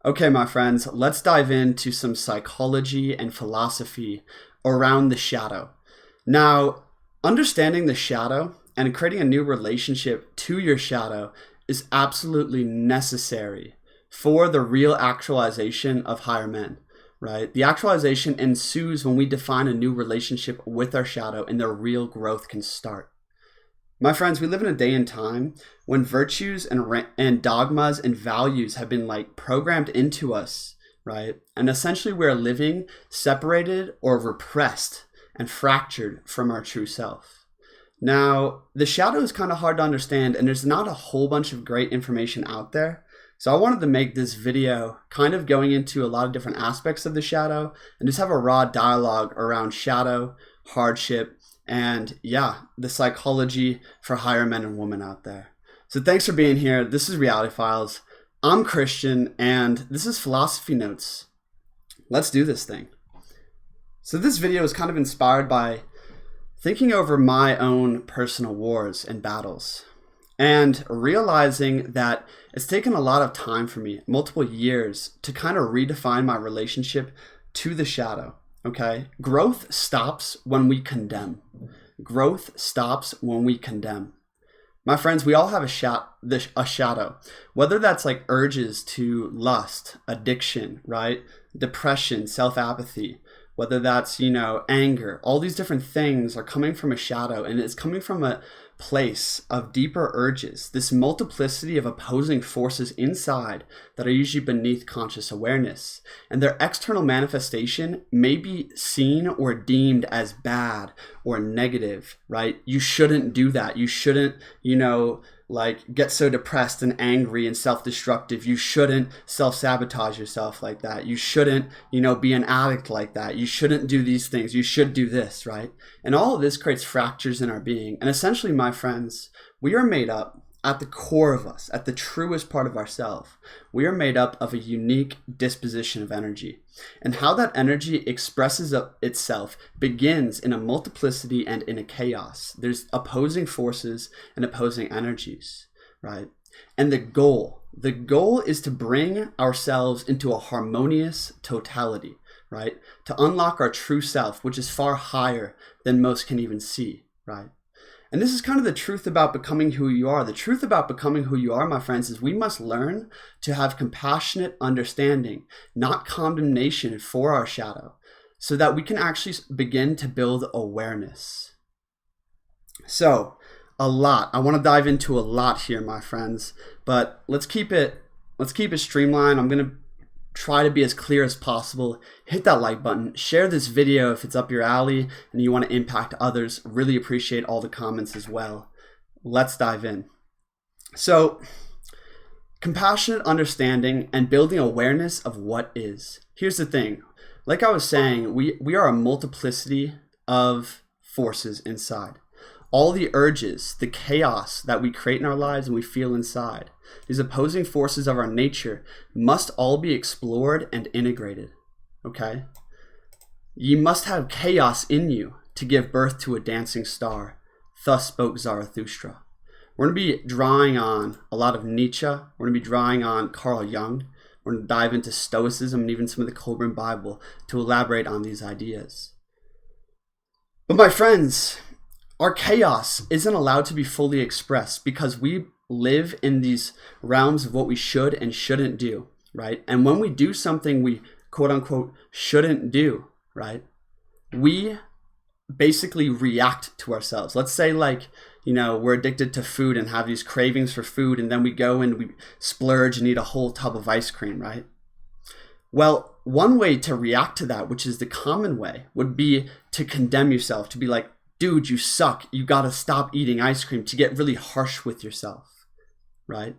Okay, my friends, let's dive into some psychology and philosophy around the shadow. Now, understanding the shadow and creating a new relationship to your shadow is absolutely necessary for the real actualization of higher men, right? The actualization ensues when we define a new relationship with our shadow and their real growth can start. My friends, we live in a day and time when virtues and dogmas and values have been programmed into us, right? And essentially we're living separated or repressed and fractured from our true self. Now, the shadow is kind of hard to understand and there's not a whole bunch of great information out there. So I wanted to make this video kind of going into a lot of different aspects of the shadow and just have a raw dialogue around shadow, hardship, and the psychology for higher men and women out there. So thanks for being here. This is Reality Files. I'm Christian and this is Philosophy Notes. Let's do this thing. So this video is kind of inspired by thinking over my own personal wars and battles and realizing that it's taken a lot of time for me, multiple years, to kind of redefine my relationship to the shadow. Okay, growth stops when we condemn. Growth stops when we condemn. My friends, we all have a shadow, whether that's like urges to lust, addiction, right? Depression, self-apathy, whether that's, anger, all these different things are coming from a shadow, and it's coming from a place of deeper urges, this multiplicity of opposing forces inside that are usually beneath conscious awareness. And their external manifestation may be seen or deemed as bad or negative, right? You shouldn't do that. You shouldn't, get so depressed and angry and self-destructive. You shouldn't self-sabotage yourself like that. You shouldn't, be an addict like that. You shouldn't do these things. You should do this, right? And all of this creates fractures in our being. And essentially, my friends, we are made up at the core of us, at the truest part of ourselves. We are made up of a unique disposition of energy. And how that energy expresses itself begins in a multiplicity and in a chaos. There's opposing forces and opposing energies, right? And the goal is to bring ourselves into a harmonious totality, right? To unlock our true self, which is far higher than most can even see, right? And this is kind of the truth about becoming who you are. The truth about becoming who you are, my friends, is we must learn to have compassionate understanding, not condemnation for our shadow, so that we can actually begin to build awareness. So, I want to dive into a lot here, my friends, but let's keep it streamlined. I'm going to try to be as clear as possible. Hit that like button, share this video if it's up your alley and you want to impact others. Really appreciate all the comments as well. Let's dive in. So, compassionate understanding and building awareness of what is. Here's the thing. Like I was saying, we are a multiplicity of forces inside. All the urges, the chaos that we create in our lives and we feel inside, these opposing forces of our nature must all be explored and integrated, okay? You must have chaos in you to give birth to a dancing star. Thus spoke Zarathustra. We're going to be drawing on a lot of Neitzsche. We're going to be drawing on Carl Jung. We're going to dive into Stoicism and even some of the Kolbrin Bible to elaborate on these ideas. But my friends, our chaos isn't allowed to be fully expressed because we live in these realms of what we should and shouldn't do, right? And when we do something we quote unquote shouldn't do, right? We basically react to ourselves. Let's say we're addicted to food and have these cravings for food, and then we go and we splurge and eat a whole tub of ice cream, right? Well, one way to react to that, which is the common way, would be to condemn yourself, to be like, dude, you suck. You got to stop eating ice cream, to get really harsh with yourself, right?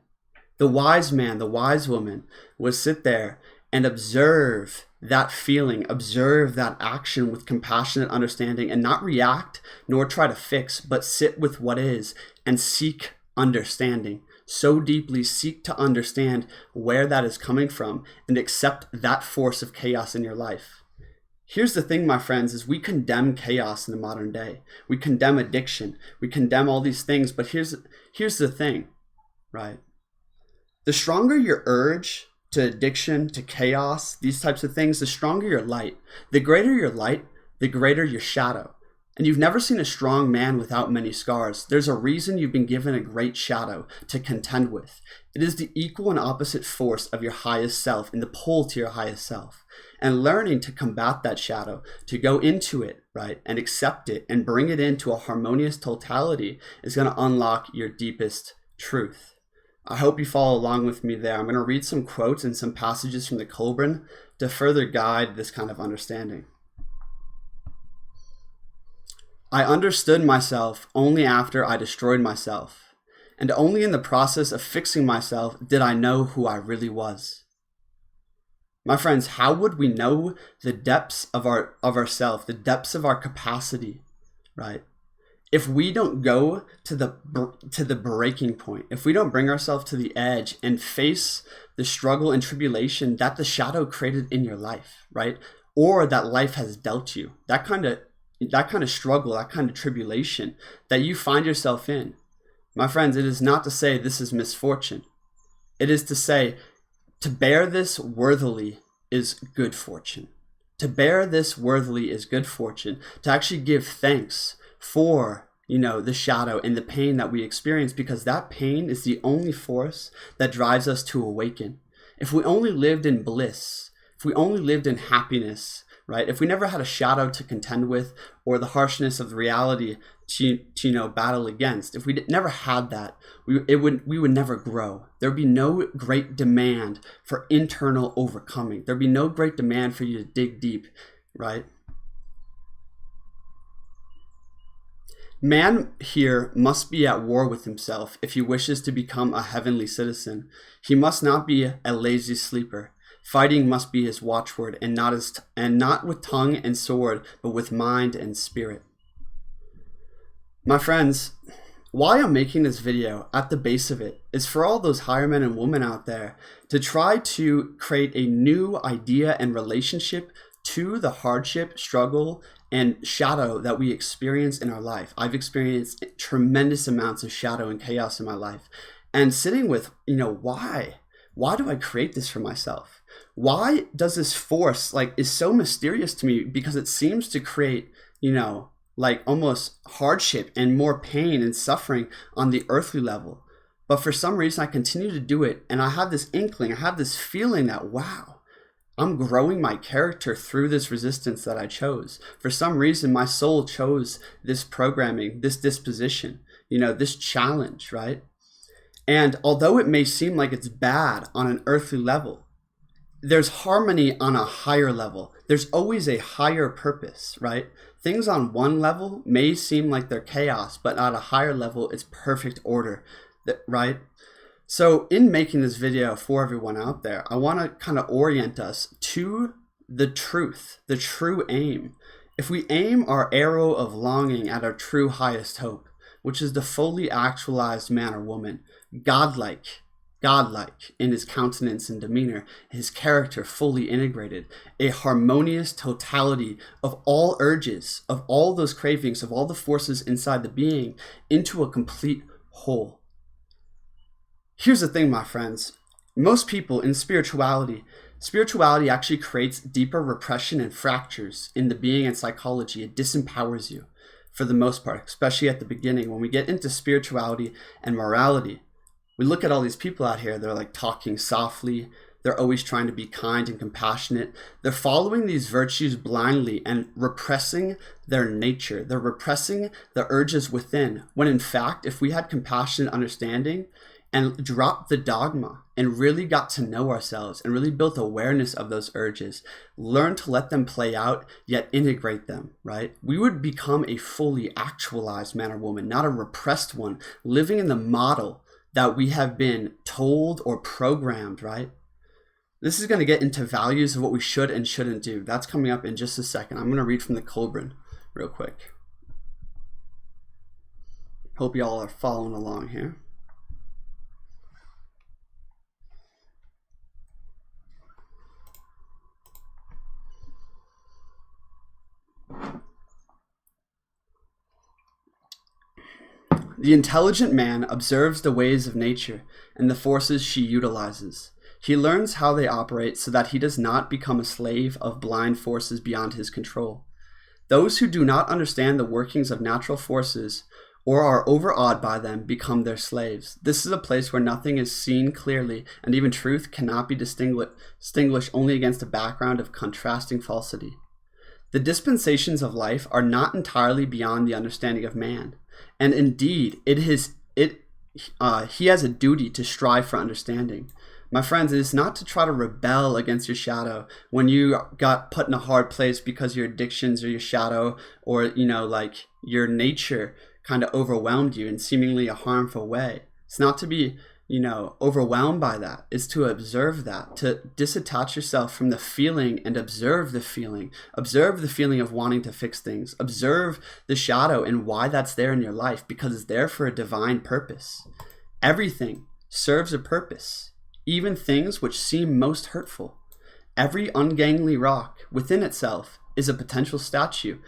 The wise man, the wise woman would sit there and observe that feeling, observe that action with compassionate understanding and not react nor try to fix, but sit with what is and seek understanding. So deeply seek to understand where that is coming from and accept that force of chaos in your life. Here's the thing, my friends, is we condemn chaos in the modern day. We condemn addiction. We condemn all these things. But here's the thing, right? The stronger your urge to addiction, to chaos, these types of things, the stronger your light. The greater your light, the greater your shadow. And you've never seen a strong man without many scars. There's a reason you've been given a great shadow to contend with. It is the equal and opposite force of your highest self and the pull to your highest self. And learning to combat that shadow, to go into it, right, and accept it and bring it into a harmonious totality is going to unlock your deepest truth. I hope you follow along with me there. I'm going to read some quotes and some passages from the Kolbrin to further guide this kind of understanding. I understood myself only after I destroyed myself, and only in the process of fixing myself did I know who I really was. My friends, how would we know the depths of ourself, the depths of our capacity, right? If we don't go to the breaking point, if we don't bring ourselves to the edge and face the struggle and tribulation that the shadow created in your life, right? Or that life has dealt you, that kind of struggle, that kind of tribulation that you find yourself in. My friends, it is not to say this is misfortune. It is to say to bear this worthily is good fortune. To bear this worthily is good fortune. To actually give thanks for, the shadow and the pain that we experience, because that pain is the only force that drives us to awaken. If we only lived in bliss, if we only lived in happiness, right? If we never had a shadow to contend with or the harshness of reality to battle against, if we never had that, we would never grow. There'd be no great demand for internal overcoming. There'd be no great demand for you to dig deep, right? Man here must be at war with himself if he wishes to become a heavenly citizen. He must not be a lazy sleeper. Fighting must be his watchword, and not with tongue and sword, but with mind and spirit. My friends, why I'm making this video, at the base of it, is for all those higher men and women out there to try to create a new idea and relationship to the hardship, struggle, and shadow that we experience in our life. I've experienced tremendous amounts of shadow and chaos in my life. And sitting with, why? Why do I create this for myself? Why does this force is so mysterious to me? Because it seems to create, almost hardship and more pain and suffering on the earthly level. But for some reason, I continue to do it. And I have this inkling, I have this feeling that, wow, I'm growing my character through this resistance that I chose. For some reason, my soul chose this programming, this disposition, this challenge, right? And although it may seem like it's bad on an earthly level, there's harmony on a higher level. There's always a higher purpose, right? Things on one level may seem like they're chaos, but at a higher level, it's perfect order, right? So in making this video for everyone out there, I want to kind of orient us to the truth, the true aim. If we aim our arrow of longing at our true highest hope, which is the fully actualized man or woman, godlike in his countenance and demeanor, his character fully integrated, a harmonious totality of all urges, of all those cravings, of all the forces inside the being into a complete whole. Here's the thing, my friends. Most people in spirituality actually creates deeper repression and fractures in the being and psychology. It disempowers you for the most part, especially at the beginning. When we get into spirituality and morality, we look at all these people out here, they're talking softly. They're always trying to be kind and compassionate. They're following these virtues blindly and repressing their nature. They're repressing the urges within, when in fact, if we had compassionate understanding and dropped the dogma and really got to know ourselves and really built awareness of those urges, learn to let them play out, yet integrate them, right? We would become a fully actualized man or woman, not a repressed one, living in the model that we have been told or programmed, right? This is going to get into values of what we should and shouldn't do. That's coming up in just a second. I'm going to read from the Kolbrin real quick. Hope y'all are following along here. The intelligent man observes the ways of nature and the forces she utilizes. He learns how they operate so that he does not become a slave of blind forces beyond his control. Those who do not understand the workings of natural forces or are overawed by them become their slaves. This is a place where nothing is seen clearly, and even truth cannot be distinguished only against a background of contrasting falsity. The dispensations of life are not entirely beyond the understanding of man, and indeed, he has a duty to strive for understanding. My friends, it is not to try to rebel against your shadow when you got put in a hard place because your addictions or your shadow or, like your nature kind of overwhelmed you in seemingly a harmful way. It's not to be, overwhelmed by that. It's to observe that, to disattach yourself from the feeling and observe the feeling. Observe the feeling of wanting to fix things. Observe the shadow and why that's there in your life, because it's there for a divine purpose. Everything serves a purpose. Even things which seem most hurtful. Every ungainly rock within itself is a potential statue,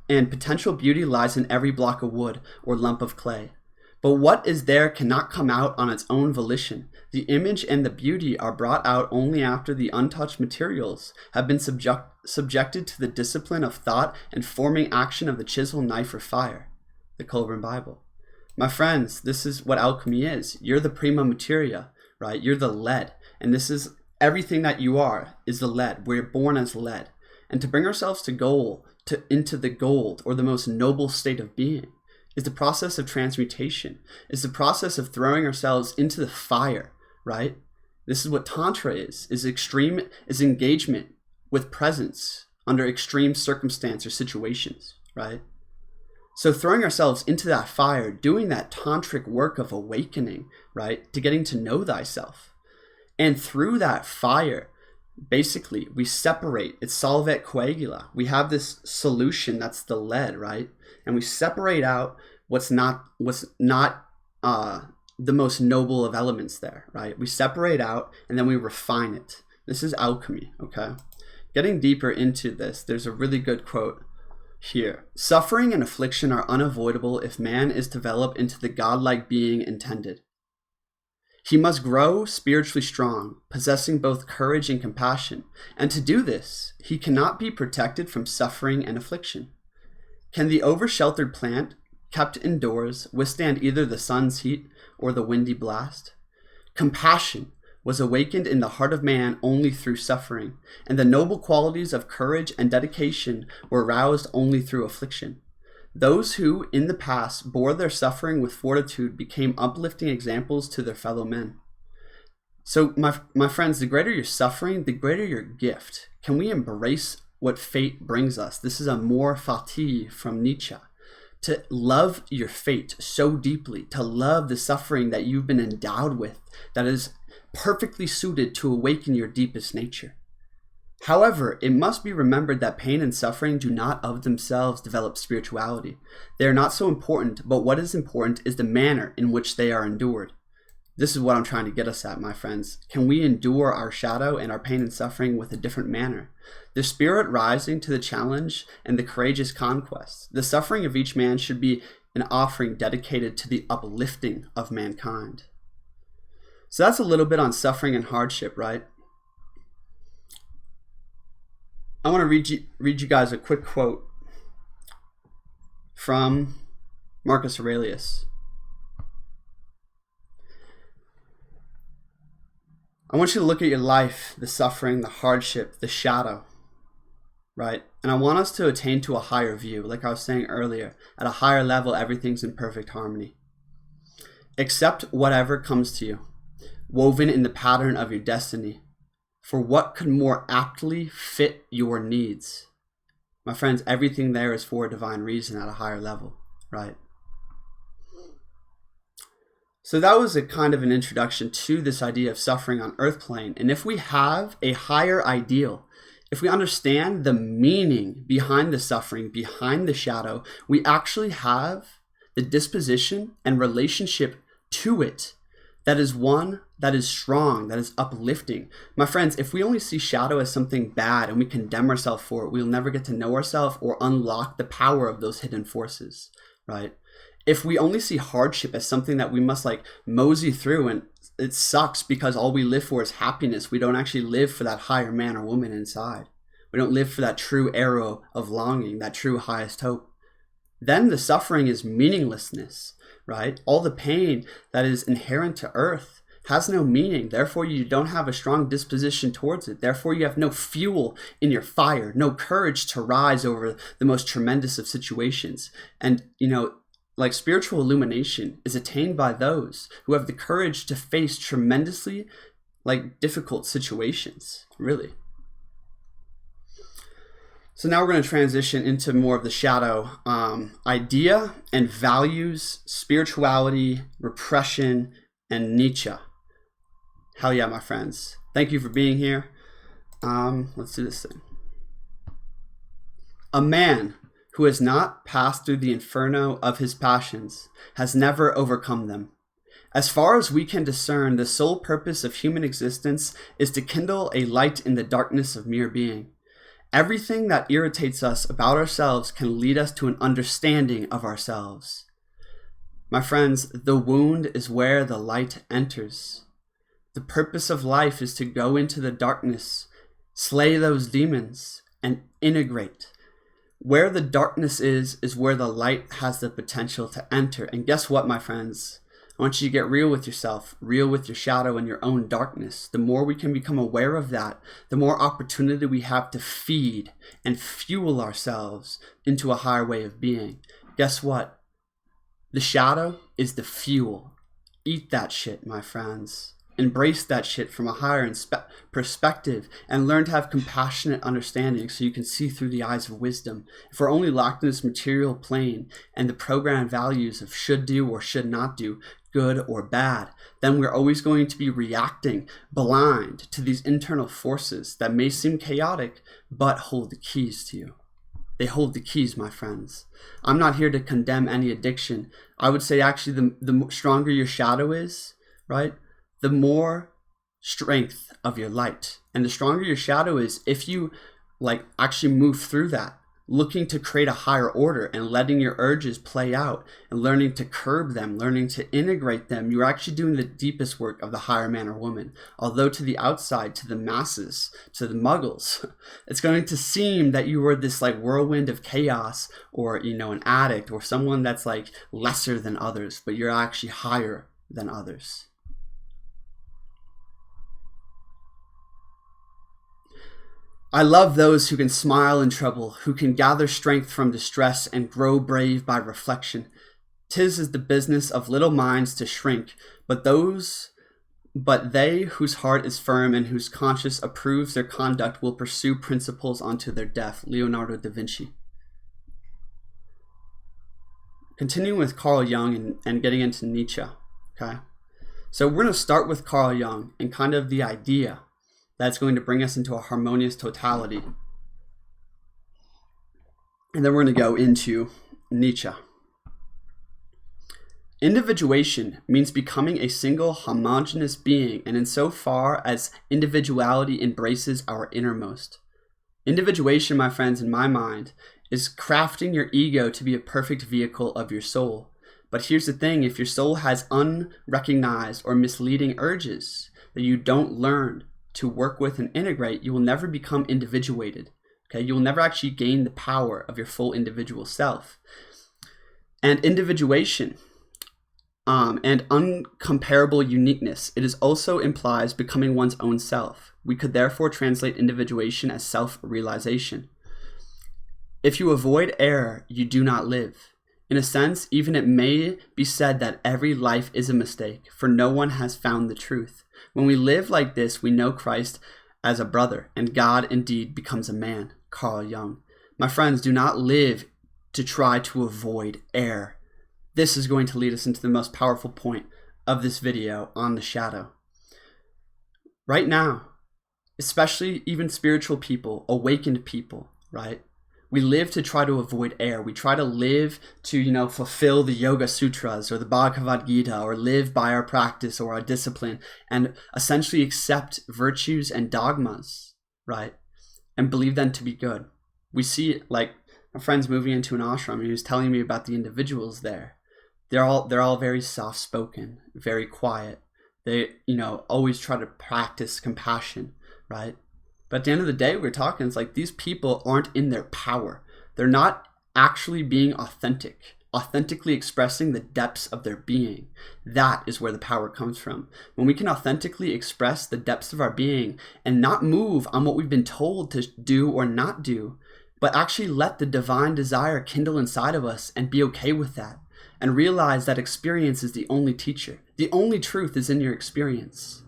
and potential beauty lies in every block of wood or lump of clay. But what is there cannot come out on its own volition. The image and the beauty are brought out only after the untouched materials have been subjected to the discipline of thought and forming action of the chisel, knife, or fire. The Kolbrin Bible. My friends, this is what alchemy is. You're the prima materia. Right? You're the lead. And this is everything that you are is the lead. We're born as lead. And to bring ourselves into the gold, or the most noble state of being, is the process of transmutation. It's the process of throwing ourselves into the fire, right? This is what Tantra is engagement with presence under extreme circumstance or situations, right? So throwing ourselves into that fire, doing that tantric work of awakening, right, to getting to know thyself. And through that fire, basically, we separate. It's solvet coagula. We have this solution that's the lead, right? And we separate out what's not the most noble of elements there, right? We separate out and then we refine it. This is alchemy, okay? Getting deeper into this, there's a really good quote here. Suffering and affliction are unavoidable if man is to develop into the godlike being intended. He must grow spiritually strong, possessing both courage and compassion, and to do this, he cannot be protected from suffering and affliction. Can the over-sheltered plant, kept indoors, withstand either the sun's heat or the windy blast? Compassion was awakened in the heart of man only through suffering, and the noble qualities of courage and dedication were roused only through affliction. Those who, in the past, bore their suffering with fortitude became uplifting examples to their fellow men. So, my friends, the greater your suffering, the greater your gift. Can we embrace what fate brings us? This is amor fati from Neitzsche. To love your fate so deeply, to love the suffering that you've been endowed with, that is perfectly suited to awaken your deepest nature. However, it must be remembered that pain and suffering do not of themselves develop spirituality. They are not so important, but what is important is the manner in which they are endured. This is what I'm trying to get us at, my friends. Can we endure our shadow and our pain and suffering with a different manner? The spirit rising to the challenge and the courageous conquest. The suffering of each man should be an offering dedicated to the uplifting of mankind. So that's a little bit on suffering and hardship, right? I want to read you guys a quick quote from Marcus Aurelius. I want you to look at your life, the suffering, the hardship, the shadow, right? And I want us to attain to a higher view. Like I was saying earlier, at a higher level, everything's in perfect harmony. Accept whatever comes to you, woven in the pattern of your destiny. For what could more aptly fit your needs? My friends, everything there is for a divine reason at a higher level, right? So that was a kind of an introduction to this idea of suffering on earth plane. And if we have a higher ideal, if we understand the meaning behind the suffering, behind the shadow, we actually have the disposition and relationship to it that is one that is strong, that is uplifting. My friends, if we only see shadow as something bad and we condemn ourselves for it, we'll never get to know ourselves or unlock the power of those hidden forces, right? If we only see hardship as something that we must like mosey through and it sucks because all we live for is happiness. We don't actually live for that higher man or woman inside. We don't live for that true arrow of longing, that true highest hope. Then the suffering is meaninglessness, right? All the pain that is inherent to earth has no meaning. Therefore, you don't have a strong disposition towards it. Therefore, you have no fuel in your fire, no courage to rise over the most tremendous of situations. And, like spiritual illumination is attained by those who have the courage to face tremendously difficult situations, really. So now we're going to transition into more of the shadow idea and values, spirituality, repression, and Neitzsche. Hell yeah, my friends. Thank you for being here. Let's do this thing. A man who has not passed through the inferno of his passions has never overcome them. As far as we can discern, the sole purpose of human existence is to kindle a light in the darkness of mere being. Everything that irritates us about ourselves can lead us to an understanding of ourselves. My friends, the wound is where the light enters. The purpose of life is to go into the darkness, slay those demons, and integrate. Where the darkness is where the light has the potential to enter. And guess what, my friends? I want you to get real with yourself, real with your shadow and your own darkness. The more we can become aware of that, the more opportunity we have to feed and fuel ourselves into a higher way of being. Guess what? The shadow is the fuel. Eat that shit, my friends. Embrace that shit from a higher perspective and learn to have compassionate understanding so you can see through the eyes of wisdom. If we're only locked in this material plane and the programmed values of should do or should not do, good or bad, then we're always going to be reacting blind to these internal forces that may seem chaotic, but hold the keys to you. They hold the keys, my friends. I'm not here to condemn any addiction. I would say actually the stronger your shadow is, right? The more strength of your light. And the stronger your shadow is, if you actually move through that, looking to create a higher order and letting your urges play out and learning to curb them, learning to integrate them, you're actually doing the deepest work of the higher man or woman. Although to the outside, to the masses, to the muggles, it's going to seem that you were this whirlwind of chaos or, an addict or someone that's lesser than others, but you're actually higher than others. I love those who can smile in trouble, who can gather strength from distress and grow brave by reflection. 'Tis is the business of little minds to shrink, but they whose heart is firm and whose conscience approves their conduct will pursue principles unto their death. Leonardo da Vinci. Continuing with Carl Jung and getting into Nietzsche. Okay, so we're going to start with Carl Jung and kind of the idea that's going to bring us into a harmonious totality. And then we're going to go into Nietzsche. Individuation means becoming a single homogeneous being, and insofar as individuality embraces our innermost. Individuation, my friends, in my mind, is crafting your ego to be a perfect vehicle of your soul. But here's the thing, if your soul has unrecognized or misleading urges that you don't learn to work with and integrate, you will never become individuated. Okay, you will never actually gain the power of your full individual self. And individuation and uncomparable uniqueness, it is also implies becoming one's own self. We could therefore translate individuation as self-realization. If you avoid error, you do not live. In a sense, even it may be said that every life is a mistake, for no one has found the truth. When we live like this, we know Christ as a brother, and God indeed becomes a man. Carl Jung. My friends, do not live to try to avoid error. This is going to lead us into the most powerful point of this video on the shadow. Right now, especially even spiritual people, awakened people, right? We live to try to avoid error. We try to live to, fulfill the Yoga Sutras or the Bhagavad Gita, or live by our practice or our discipline and essentially accept virtues and dogmas, right? And believe them to be good. We see my friend's moving into an ashram and he was telling me about the individuals there. They're all very soft-spoken, very quiet. They, always try to practice compassion, right? But at the end of the day, we're talking, it's like these people aren't in their power. They're not actually being authentically expressing the depths of their being. That is where the power comes from. When we can authentically express the depths of our being and not move on what we've been told to do or not do, but actually let the divine desire kindle inside of us and be okay with that, and realize that experience is the only teacher. The only truth is in your experience.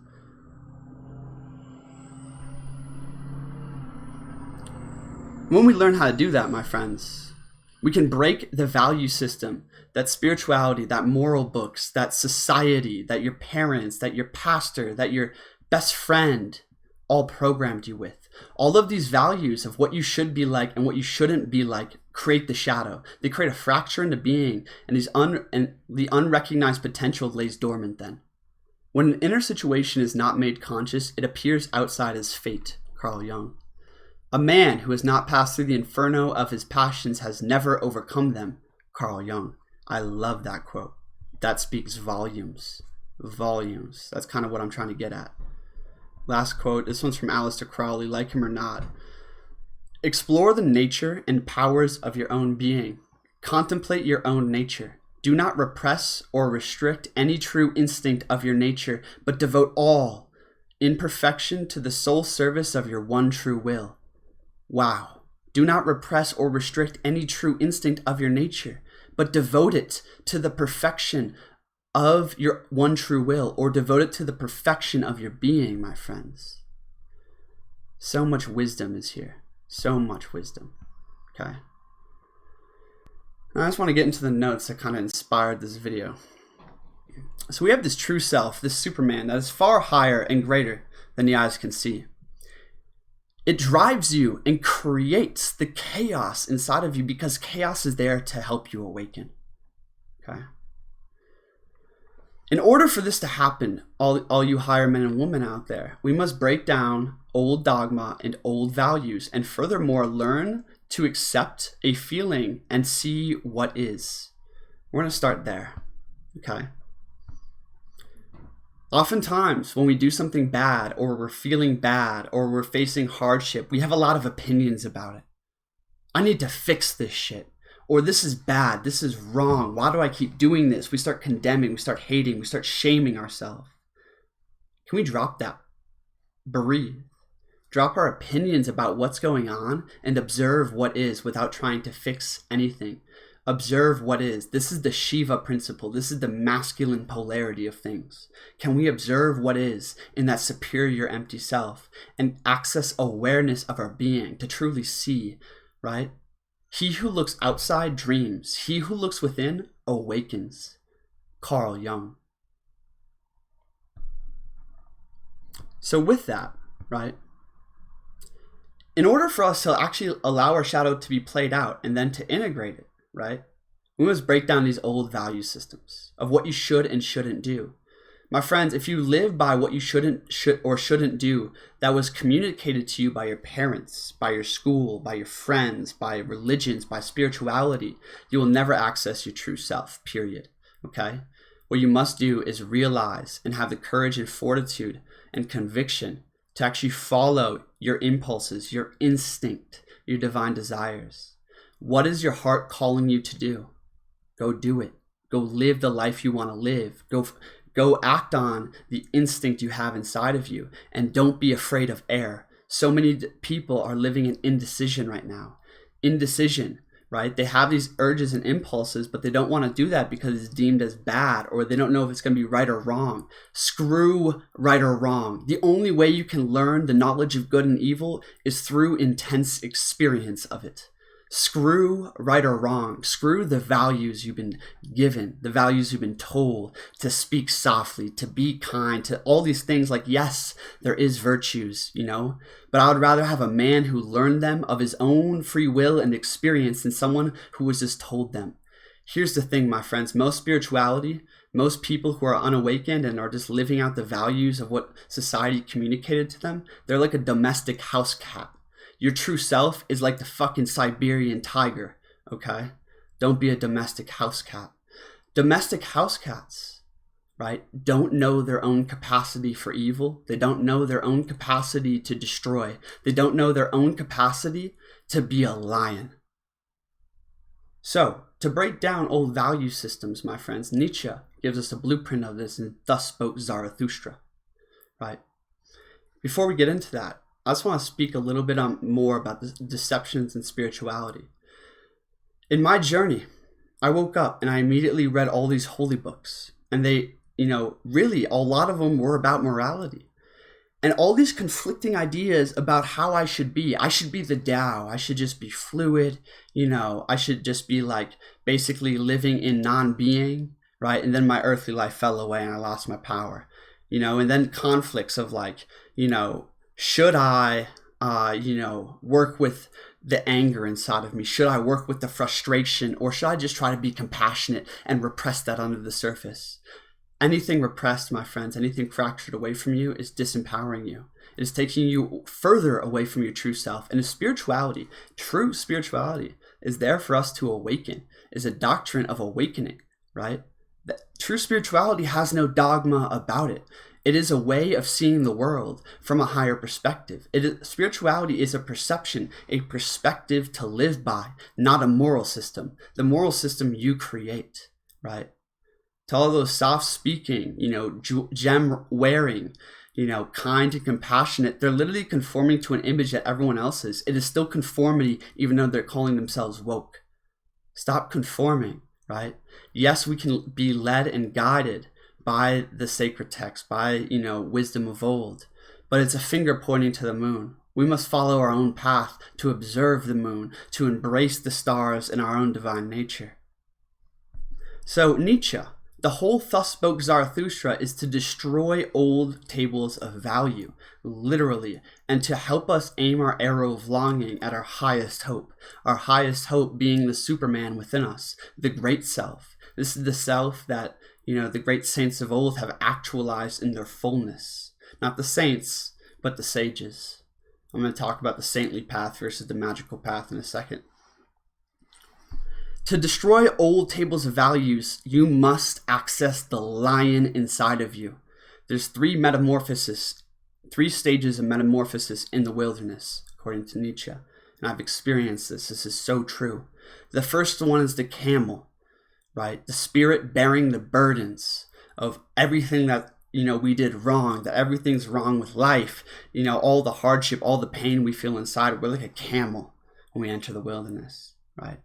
When we learn how to do that, my friends, we can break the value system that spirituality, that moral books, that society, that your parents, that your pastor, that your best friend all programmed you with. All of these values of what you should be like and what you shouldn't be like create the shadow. They create a fracture into being, and the unrecognized potential lays dormant then. When an inner situation is not made conscious, it appears outside as fate. Carl Jung. A man who has not passed through the inferno of his passions has never overcome them. Carl Jung. I love that quote. That speaks volumes. Volumes. That's kind of what I'm trying to get at. Last quote. This one's from Aleister Crowley, like him or not. Explore the nature and powers of your own being. Contemplate your own nature. Do not repress or restrict any true instinct of your nature, but devote all in perfection to the sole service of your one true will. Wow. Do not repress or restrict any true instinct of your nature, but devote it to the perfection of your one true will, or devote it to the perfection of your being, my friends. So much wisdom is here. So much wisdom. Okay. I just want to get into the notes that kind of inspired this video. So we have this true self, this Superman, that is far higher and greater than the eyes can see. It drives you and creates the chaos inside of you because chaos is there to help you awaken. Okay. In order for this to happen, all you higher men and women out there, we must break down old dogma and old values, and furthermore learn to accept a feeling and see what is. We're going to start there. Okay. Oftentimes, when we do something bad, or we're feeling bad, or we're facing hardship, we have a lot of opinions about it. I need to fix this shit. Or this is bad, this is wrong, why do I keep doing this? We start condemning, we start hating, we start shaming ourselves. Can we drop that? Breathe. Drop our opinions about what's going on and observe what is without trying to fix anything. Observe what is. This is the Shiva principle. This is the masculine polarity of things. Can we observe what is in that superior empty self and access awareness of our being to truly see, right? He who looks outside dreams. He who looks within awakens. Carl Jung. So with that, right? In order for us to actually allow our shadow to be played out and then to integrate it, right? We must break down these old value systems of what you should and shouldn't do. My friends, if you live by what you shouldn't do, that was communicated to you by your parents, by your school, by your friends, by religions, by spirituality, you will never access your true self, period. Okay? What you must do is realize and have the courage and fortitude and conviction to actually follow your impulses, your instinct, your divine desires. What is your heart calling you to do? Go do it. Go live the life you want to live. Go act on the instinct you have inside of you, and don't be afraid of error. So many people are living in indecision right now. Indecision, right? They have these urges and impulses, but they don't want to do that because it's deemed as bad, or they don't know if it's going to be right or wrong. Screw right or wrong. The only way you can learn the knowledge of good and evil is through intense experience of it. Screw right or wrong. Screw the values you've been given, the values you've been told to speak softly, to be kind, to all these things. Like, yes, there is virtues, but I would rather have a man who learned them of his own free will and experience than someone who was just told them. Here's the thing, my friends. Most spirituality, most people who are unawakened and are just living out the values of what society communicated to them, they're like a domestic house cat. Your true self is like the fucking Siberian tiger, okay? Don't be a domestic house cat. Domestic house cats right, don't know their own capacity for evil. They don't know their own capacity to destroy. They don't know their own capacity to be a lion. So, to break down old value systems, my friends, Nietzsche gives us a blueprint of this, and thus spoke Zarathustra, right? Before we get into that, I just want to speak a little bit more about the deceptions and spirituality. In my journey, I woke up and I immediately read all these holy books, and they, really a lot of them were about morality. And all these conflicting ideas about how I should be. I should be the Tao. I should just be fluid. I should just be like basically living in non-being, right? And then my earthly life fell away and I lost my power, and then conflicts of like, should I, work with the anger inside of me? Should I work with the frustration, or should I just try to be compassionate and repress that under the surface? Anything repressed, my friends, anything fractured away from you is disempowering you. It is taking you further away from your true self. And spirituality, true spirituality, is there for us to awaken, is a doctrine of awakening, right? True spirituality has no dogma about it. It is a way of seeing the world from a higher perspective. Spirituality is a perception, a perspective to live by, not a moral system. The moral system you create, right? To all those soft-speaking, gem-wearing, kind and compassionate, they're literally conforming to an image that everyone else is. It is still conformity, even though they're calling themselves woke. Stop conforming, right? Yes, we can be led and guided by the sacred text, by, wisdom of old, but it's a finger pointing to the moon. We must follow our own path to observe the moon, to embrace the stars in our own divine nature. So Nietzsche, the whole thus spoke Zarathustra is to destroy old tables of value, literally, and to help us aim our arrow of longing at our highest hope being the Superman within us, the great self. This is the self that, the great saints of old have actualized in their fullness. Not the saints, but the sages. I'm going to talk about the saintly path versus the magical path in a second. To destroy old tables of values, you must access the lion inside of you. There's three stages of metamorphosis in the wilderness, according to Nietzsche. And I've experienced this. This is so true. The first one is the camel, right? The spirit bearing the burdens of everything that, we did wrong, that everything's wrong with life, all the hardship, all the pain we feel inside. We're like a camel when we enter the wilderness, right?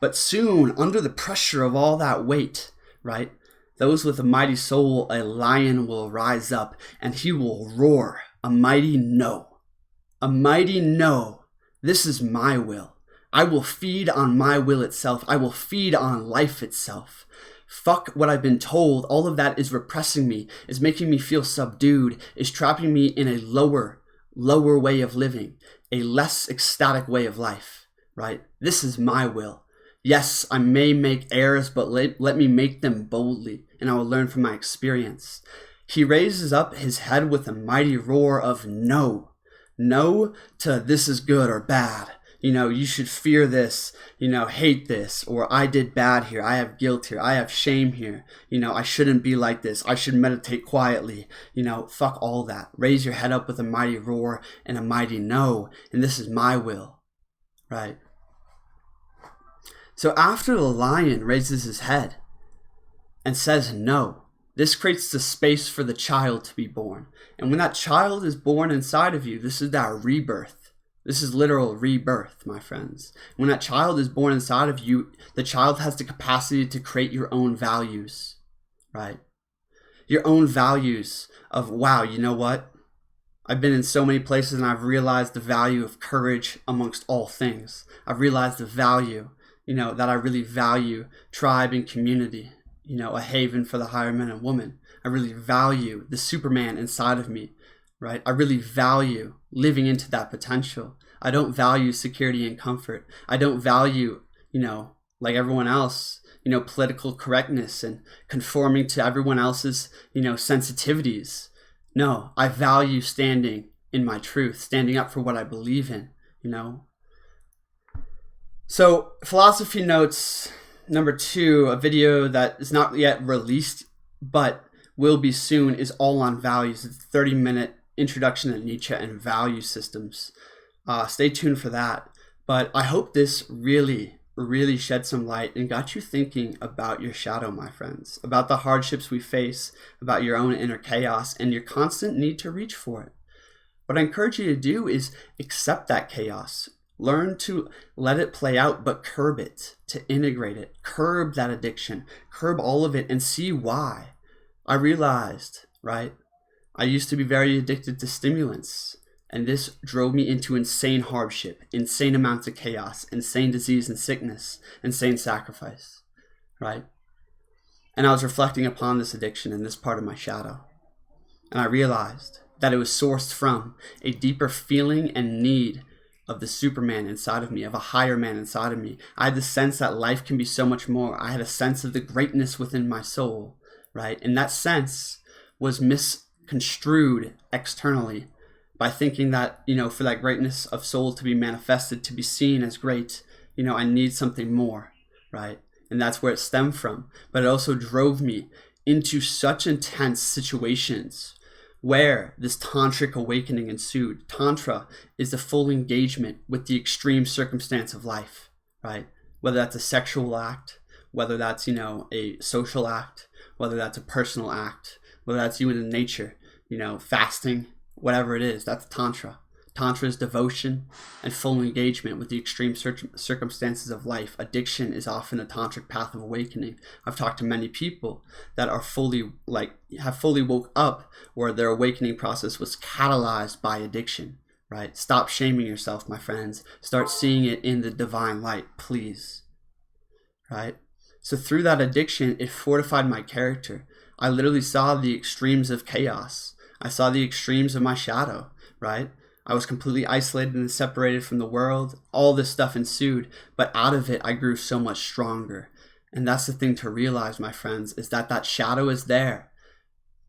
But soon, under the pressure of all that weight, right, those with a mighty soul, a lion will rise up and he will roar a mighty no. A mighty no. This is my will. I will feed on my will itself. I will feed on life itself. Fuck what I've been told. All of that is repressing me, is making me feel subdued, is trapping me in a lower way of living, a less ecstatic way of life, right? This is my will. Yes, I may make errors, but let me make them boldly, and I will learn from my experience. He raises up his head with a mighty roar of no. No to this is good or bad. You should fear this, hate this, or I did bad here. I have guilt here. I have shame here. I shouldn't be like this. I should meditate quietly. Fuck all that. Raise your head up with a mighty roar and a mighty no, and this is my will, right? So after the lion raises his head and says no, this creates the space for the child to be born. And when that child is born inside of you, this is that rebirth. This is literal rebirth, my friends. When that child is born inside of you, the child has the capacity to create your own values, right? Your own values of, wow, you know what? I've been in so many places and I've realized the value of courage amongst all things. I've realized the value that I really value tribe and community, a haven for the higher men and women. I really value the Superman inside of me, right? I really value living into that potential. I don't value security and comfort. I don't value, like everyone else, political correctness and conforming to everyone else's, sensitivities. No, I value standing in my truth, standing up for what I believe in, So philosophy notes number 2, a video that is not yet released but will be soon, is all on values. It's a 30-minute introduction to Nietzsche and value systems. Stay tuned for that. But I hope this really shed some light and got you thinking about your shadow, my friends, about the hardships we face, about your own inner chaos and your constant need to reach for it. What I encourage you to do is accept that chaos. Learn to let it play out, but curb it, to integrate it, curb that addiction, curb all of it, and see why. I realized, right? I used to be very addicted to stimulants, and this drove me into insane hardship, insane amounts of chaos, insane disease and sickness, insane sacrifice, right? And I was reflecting upon this addiction in this part of my shadow, and I realized that it was sourced from a deeper feeling and need of the Superman inside of me, of a higher man inside of me. I had the sense that life can be so much more. I had a sense of the greatness within my soul, right? And that sense was misconstrued externally by thinking that, for that greatness of soul to be manifested, to be seen as great, I need something more, right? And that's where it stemmed from. But it also drove me into such intense situations where this tantric awakening ensued. Tantra is the full engagement with the extreme circumstance of life, right? Whether that's a sexual act, whether that's, a social act, whether that's a personal act, whether that's you in nature, fasting, whatever it is, that's Tantra. Tantra is devotion and full engagement with the extreme circumstances of life. Addiction is often a tantric path of awakening. I've talked to many people that are have fully woke up where their awakening process was catalyzed by addiction, right? Stop shaming yourself, my friends. Start seeing it in the divine light, please, right? So through that addiction, it fortified my character. I literally saw the extremes of chaos. I saw the extremes of my shadow, right? I was completely isolated and separated from the world. All this stuff ensued, but out of it, I grew so much stronger. And that's the thing to realize, my friends, is that shadow is there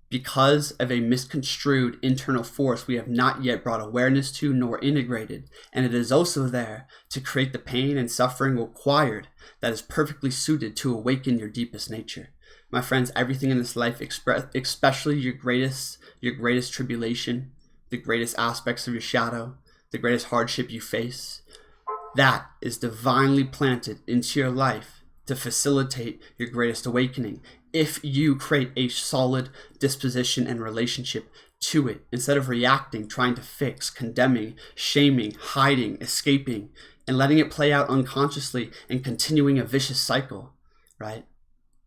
because of a misconstrued internal force we have not yet brought awareness to nor integrated. And it is also there to create the pain and suffering required that is perfectly suited to awaken your deepest nature. My friends, everything in this life, especially your greatest tribulation, the greatest aspects of your shadow, the greatest hardship you face, that is divinely planted into your life to facilitate your greatest awakening. If you create a solid disposition and relationship to it, instead of reacting, trying to fix, condemning, shaming, hiding, escaping, and letting it play out unconsciously and continuing a vicious cycle, right?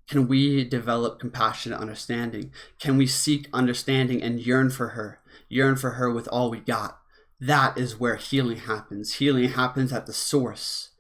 Can we develop compassionate understanding? Can we seek understanding and yearn for her with all we got? That is where healing happens. Healing happens at the source,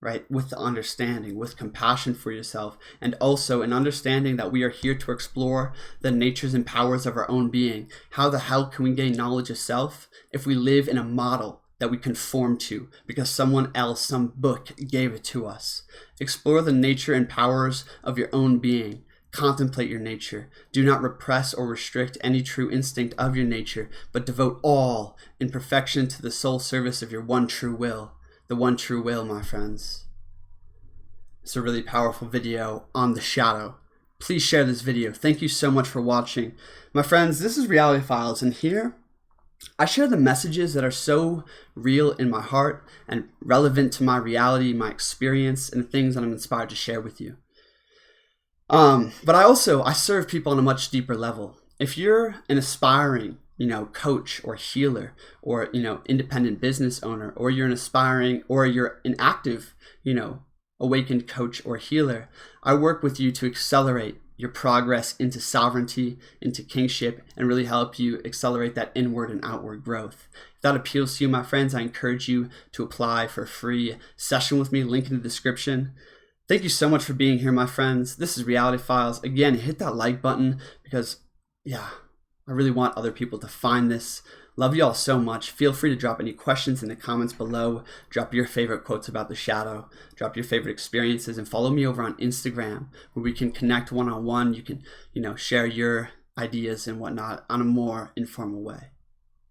right? With the understanding, with compassion for yourself, and also an understanding that we are here to explore the natures and powers of our own being. How the hell can we gain knowledge of self if we live in a model that we conform to because someone else, some book gave it to us? Explore the nature and powers of your own being. Contemplate your nature. Do not repress or restrict any true instinct of your nature, but devote all in perfection to the sole service of your one true will. The one true will, my friends. It's a really powerful video on the shadow. Please share this video. Thank you so much for watching. My friends, this is Reality Files, and here I share the messages that are so real in my heart and relevant to my reality, my experience, and the things that I'm inspired to share with you. But I serve people on a much deeper level. If you're an aspiring, coach or healer or, independent business owner, or you're an aspiring or you're an active, awakened coach or healer, I work with you to accelerate your progress into sovereignty, into kingship, and really help you accelerate that inward and outward growth. If that appeals to you, my friends, I encourage you to apply for a free session with me, link in the description. Thank you so much for being here, my friends. This is Reality Files. Again, hit that like button because, I really want other people to find this. Love you all so much. Feel free to drop any questions in the comments below. Drop your favorite quotes about the shadow. Drop your favorite experiences, and follow me over on Instagram where we can connect one-on-one. You can, share your ideas and whatnot on a more informal way.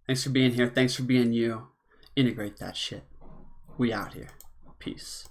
Thanks for being here. Thanks for being you. Integrate that shit. We out here. Peace.